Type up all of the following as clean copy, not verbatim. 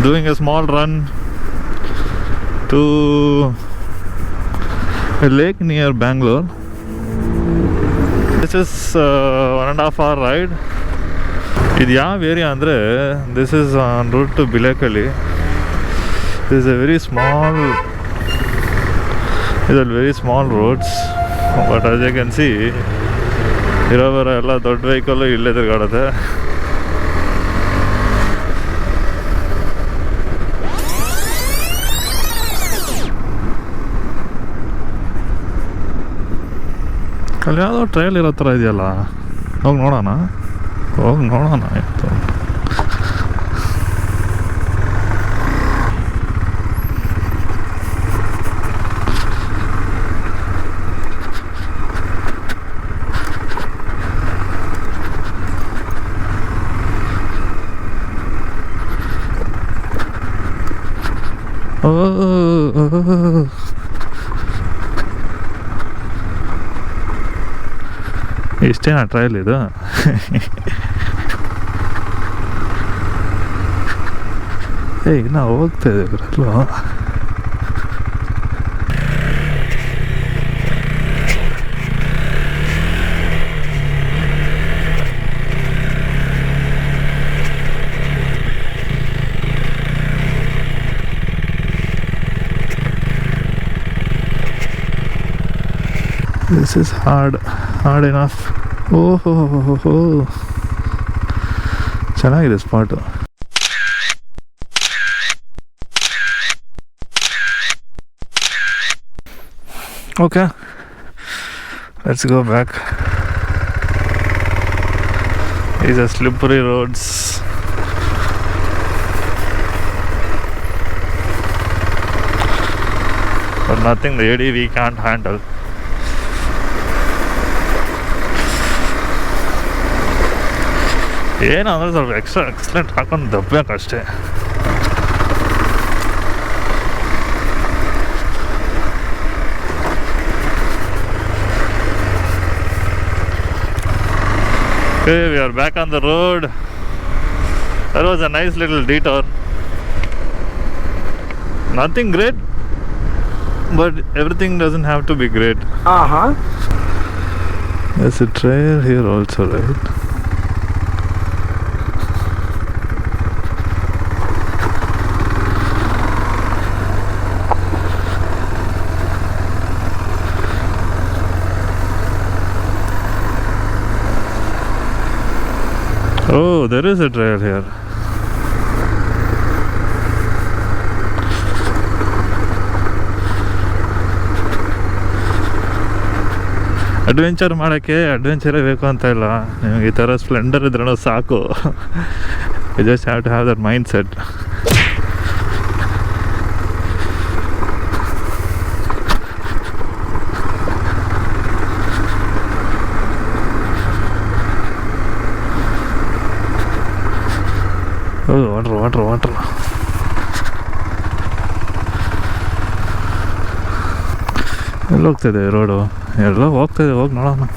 doing a small run to a lake near Bangalore. This is 1.5 hour ride. ಇದು ಯಾವ area ಅಂದರೆ this is on route to Bilekahalli. This is a very small, ಇದರಲ್ಲಿ very small roads, but as you can see ಇರೋವರ ಎಲ್ಲ ದೊಡ್ಡ vehicle ಇಲ್ಲೇ ತಿರುಗಾಡುತ್ತೆ. ಅಲ್ಲಿ ಯಾವುದೋ ಟ್ರೈಲ್ ಇರೋ ಥರ ಇದೆಯಲ್ಲ, ಹೋಗಿ ನೋಡೋಣ ಆಯಿತು. ಇಷ್ಟೇನಾ ಟ್ರಯಲ್ ಇದು? ನಾವು ಹೋಗ್ತಾ ಇದ್ದೀವಲ್ಲ. This is hard enough. ಓಹೋ, ಚೆನ್ನಾಗಿದೆ spot. Okay, let's go back. These are slippery roads. But nothing the ADV can't handle. ಏನಂದರೆ ಸ್ವಲ್ಪ ಎಕ್ಸ್ಟ್ರಾ ಎಕ್ಸಲೆಂಟ್ ಹಾಕೊಂಡು ದಬ್ಬಬೇಕಷ್ಟೇ. Okay, we are back on the road. That was a nice little detour. Nothing great, but everything doesn't have to be great. There's a trail here also, right? Oh, there is a trail here. Adventure ಮಾಡೋಕ್ಕೆ ಅಡ್ವೆಂಚರೇ ಬೇಕು ಅಂತ ಇಲ್ಲ, ನಿಮಗೆ ಈ ಥರ Splendor ಇದ್ರೂ ಸಾಕು. You just have to have that mindset. Water ಎಲ್ಲಿ ಹೋಗ್ತಾಯಿದೆ ರೋಡು? ಎಲ್ಲ ಹೋಗ್ತಾಯಿದೆ, ಹೋಗಿ ನೋಡೋಣ.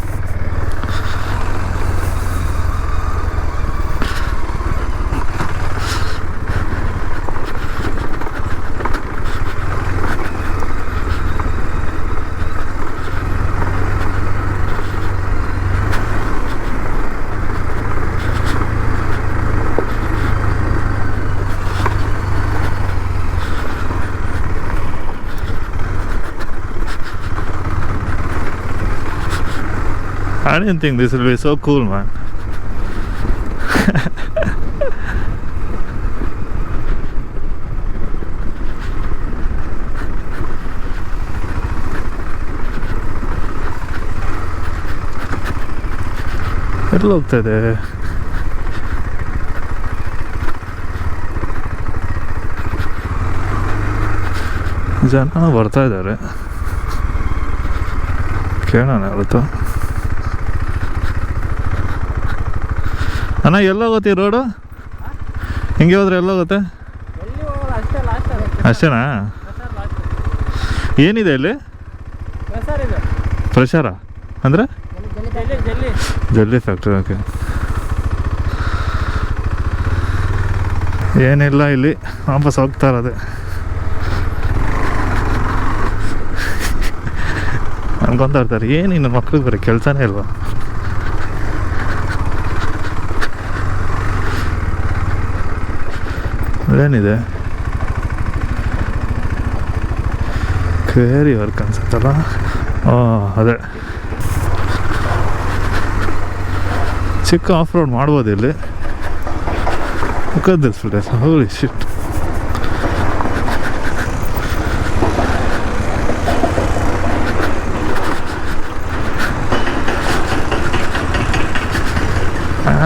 I didn't think this will be so cool, man. ಎಲ್ಲಿ ಹೋಗ್ತಾಯಿದೆ? ಜನ ಬರ್ತಾ ಇದ್ದಾರೆ, ಕೇಳೋಣ ಇವತ್ತು. ಅಣ್ಣ ಎಲ್ಲೋಗುತ್ತೆ ಈ ರೋಡು? ಹಿಂಗೆ ಹೋದ್ರೆ ಎಲ್ಲೋಗುತ್ತೆ? ಅಷ್ಟೇನಾ? ಏನಿದೆ ಇಲ್ಲಿ? ಫ್ರೆಶರಾ ಅಂದರೆ ಜಲ್ಲಿ ಫ್ಯಾಕ್ಟ್ರಿ. ಓಕೆ, ಏನಿಲ್ಲ, ಇಲ್ಲಿ ವಾಪಸ್ ಹೋಗ್ತಾ ಇರೋದೆ. ಅನ್ಕೊತಾ ಇರ್ತಾರೆ, ಏನು ಇನ್ನು ಮಕ್ಳಿಗೆ ಬರೀ ಕೆಲಸನೇ ಇಲ್ವಾ? ಏನಿದೆ ಕೇರಿ ವರ್ಕ್ ಅನ್ಸುತ್ತಲ್ಲ. ಅದೇ ಚಿಕ್ಕ ಆಫ್ ರೋಡ್ ಮಾಡ್ಬೋದು ಇಲ್ಲಿ. Look holy shit.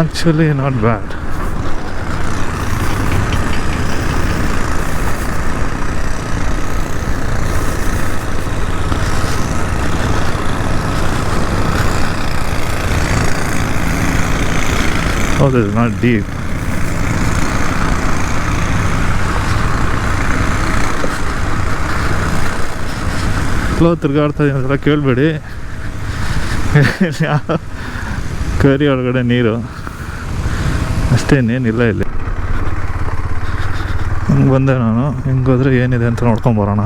Actually not bad. Oh, this is not deep. ತಿರ್ಗಾಡ್ತಾ ಇದೆಲ್ಲ ಕೇಳಬೇಡಿ. ಕರಿ ಒಳಗಡೆ ನೀರು ಅಷ್ಟೇನೇನಿಲ್ಲ ಇಲ್ಲಿ. ಹಿಂಗೆ ಬಂದೆ ನಾನು. ಹಿಂಗೆ ಹೋದರೆ ಏನಿದೆ ಅಂತ ನೋಡ್ಕೊಂಬರೋಣ.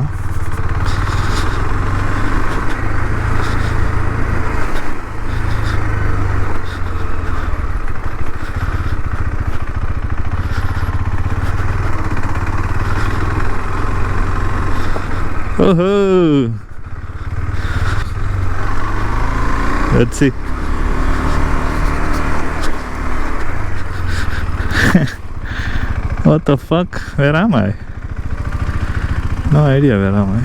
ಓಹೋ, let's see. What the fuck? Where am I? No idea where am I.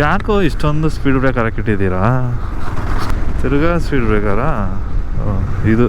ಯಾಕೋ ಇಷ್ಟೊಂದು ಸ್ಪೀಡ್ ಬ್ರೇಕರ್ ಹಾಕಿಟ್ಟಿದ್ದೀರಾ? ತಿರ್ಗಾ ಸ್ಪೀಡ್ ಬ್ರೇಕರಾ ಇದು?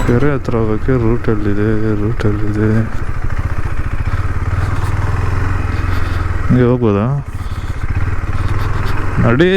ಕೆರೆ ಹತ್ರ ಹೋಗೋಕ್ಕೆ ರೂಟಲ್ಲಿದೆ. ಹಿಂಗೆ ಹೋಗ್ಬೋದಾ? ನಡಿ.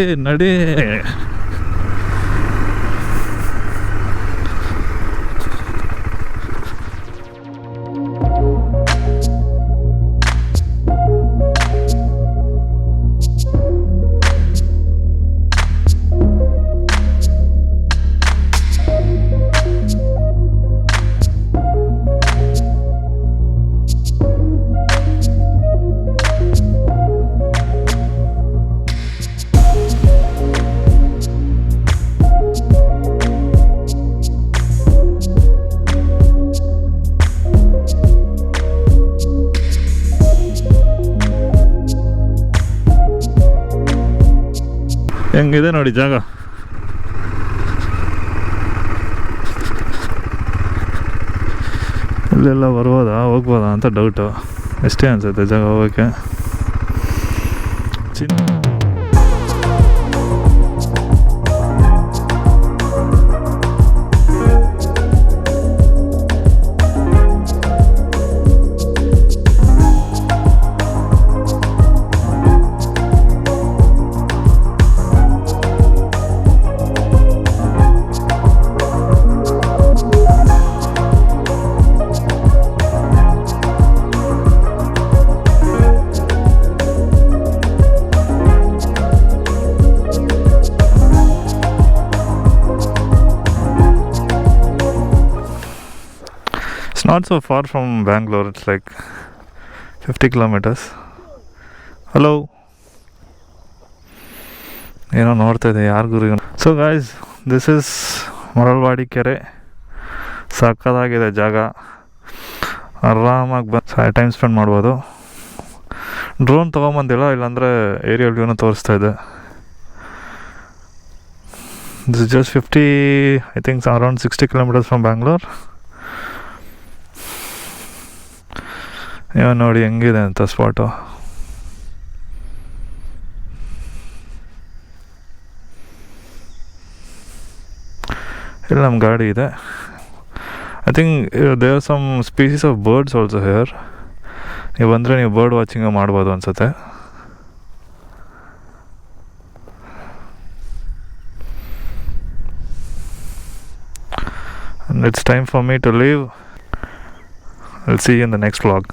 ಹೆಂಗಿದೆ ನೋಡಿ ಜಾಗ. ಇಲ್ಲೆಲ್ಲ ಬರ್ಬೋದಾ ಹೋಗ್ಬೋದಾ ಅಂತ ಡೌಟು. ಎಷ್ಟೇ ಅನಿಸುತ್ತೆ ಜಾಗ ಹೋಗೋಕ್ಕೆ. Not so far from Bangalore, it's like 50 kilometers. Hello. ಏನೋ ನೋಡ್ತಾ ಇದೆ ಯಾರು ಗುರು. So guys, this is Maralavadi ಕೆರೆ. ಸಕ್ಕತ್ತಾಗಿದೆ ಜಾಗ, ಆರಾಮಾಗಿ ಬಂದು ಟೈಮ್ ಸ್ಪೆಂಡ್ ಮಾಡ್ಬೋದು. ಡ್ರೋನ್ ತೊಗೊಂಬಂದಿಲ್ಲ, ಇಲ್ಲಾಂದರೆ ಏರಿಯಲ್ ವ್ಯೂನ ತೋರಿಸ್ತಾ ಇದೆ. This is just 50, I think around 60 kilometers from Bangalore. ಇವಾಗ ನೋಡಿ ಹೆಂಗಿದೆ ಅಂತ ಸ್ಪಾಟು. ಇಲ್ಲಿ ನಮ್ಮ ಗಾಡಿ ಇದೆ. I think there are some species of birds also here. ನೀವು ಬಂದರೆ ನೀವು ಬರ್ಡ್ ವಾಚಿಂಗ್ ಮಾಡ್ಬೋದು ಅನ್ಸುತ್ತೆ. And it's time for me to leave. I'll see you in the next vlog.